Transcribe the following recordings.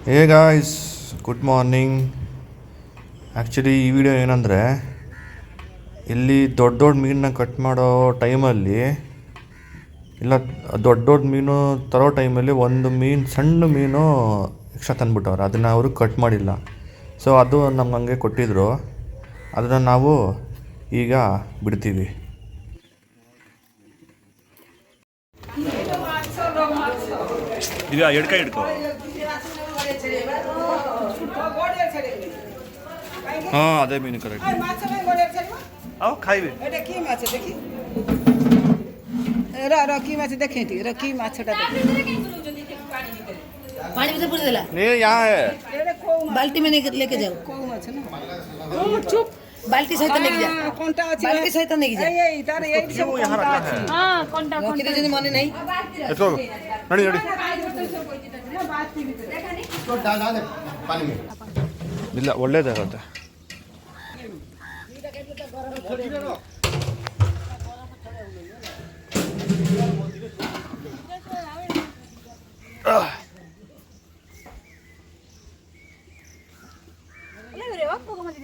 ಹೇ guys, good morning. Actually ಈ video ಏನಂದರೆ, ಇಲ್ಲಿ ದೊಡ್ಡ ದೊಡ್ಡ ಮೀನನ್ನ ಕಟ್ ಮಾಡೋ ಟೈಮಲ್ಲಿ ಇಲ್ಲ ದೊಡ್ಡ ದೊಡ್ಡ ಮೀನು ತರೋ ಟೈಮಲ್ಲಿ ಒಂದು ಮೀನು ಸಣ್ಣ ಮೀನು ಎಕ್ಸ್ಟ್ರಾ ತಂದುಬಿಟ್ಟವ್ರೆ. ಅದನ್ನು ಅವರು ಕಟ್ ಮಾಡಿಲ್ಲ. ಸೊ ಅದು ನಮ್ಗೆ ಹಂಗೆ ಕೊಟ್ಟಿದ್ದರು. ಅದನ್ನು ನಾವು ಈಗ ಬಿಡ್ತೀವಿ. ಈಗ ಎಡ್ಕೈ ಹಿಡ್ಕೋ. हाँ अदे मीन करेक्ट आओ खाइबे एटा की माछ देखी र की माछ देखे थी र की माछटा देखी पानी में से पूछ देला नहीं यहाँ है बाल्टी में लेके जाओ को माछ ना चुप बाल्टी सहित लेके जा कोंटा अछि बाल्टी सहित लेके जा ए तार ए सब यहाँ रखा है. हां कोंटा कोंटा जने माने नहीं इसको नड़ी नड़ी तो डाल दे पानी में ಇಲ್ಲ ಒಳ್ಳೇದಾಗುತ್ತೆ.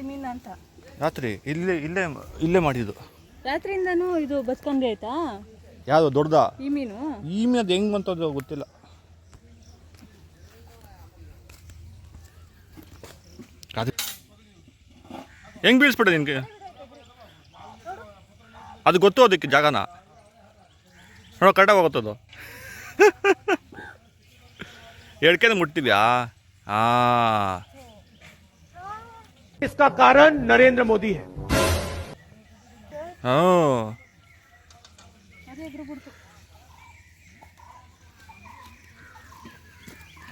ಮೀನು ಅಂತ ರಾತ್ರಿ ಇಲ್ಲೇ ಇಲ್ಲೇ ಇಲ್ಲೇ ಮಾಡಿದ್ದು. ರಾತ್ರಿಯಿಂದನೂ ಇದು ಬಸ್ಕೊಂಡೆ ಆಯ್ತಾ? ಯಾವುದು ದೊಡ್ಡದ ಈ ಮೀನು? ಈ ಮೀನು ಅದು ಹೆಂಗೆ ಬಂತದ್ದು ಗೊತ್ತಿಲ್ಲ. ಅದು ಹೆಂಗೆ ಬೀಳಿಸ್ಬಿಟ್ಟೆ ನಿನಗೆ? ಅದು ಗೊತ್ತು ಅದಕ್ಕೆ ಜಾಗನ ನೋಡೋ ಕರೆಕ್ಟಾಗಿ ಹೋಗುತ್ತದು. ಎಡ್ಕೆನ ಮುಟ್ತಿದ್ಯಾ? ಹಾಂ, इसका कारण नरेंद्र मोदी है. ಹಾಂ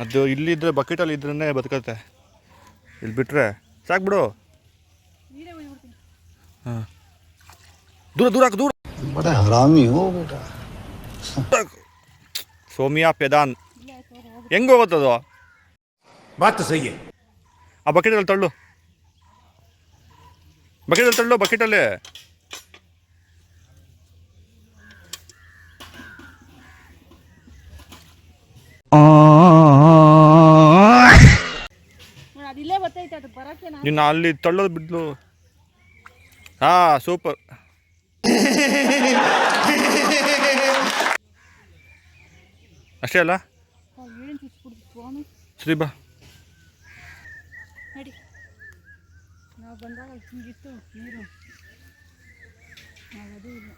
ಅದು ಇಲ್ಲಿದ್ದರೆ ಬಕೆಟಲ್ಲಿ ಇದ್ರೇ ಬದುಕತ್ತೆ. ಇಲ್ಲಿ ಬಿಟ್ಟರೆ ಸಾಕು ಬಿಡು. ಹಾಂ, ದೂರ ದೂರ ಹಾಕು, ದೂರ. बड़ा हरामी हो बेटा. ಸೋಮಿಯಾ ಪೆದಾನ್ ಹೆಂಗೆ ಹೋಗುತ್ತದು? बात तो सही है. ಆ ಬಕೆಟಲ್ಲಿ ತಳ್ಳು, ಬಕೆಟಲ್ಲಿ ತಳ್ಳು, ಬಕೆಟಲ್ಲಿ. ಅದಿಲ್ಲೇ ಬರ್ತೈತೆ, ಅದು ಬರಕ್ಕೆ ನಿನ್ನ ಅಲ್ಲಿ ತಳ್ಳೋದು ಬಿಡ್ಲು. ಹಾಂ, ಸೂಪರ್. ಅಷ್ಟೇ ಅಲ್ಲ ಏನು ಚುಚ್ಚಿಬಿಡ್ತು ಸ್ವಾಮಿ. ಸರಿ ಬಾ. ನಡಿ, ನಾವು ಬಂದಾಗ ಹಿಂಗಿತ್ತು ನೀರು, ನಾವು ಅದು ಇಲ್ಲ.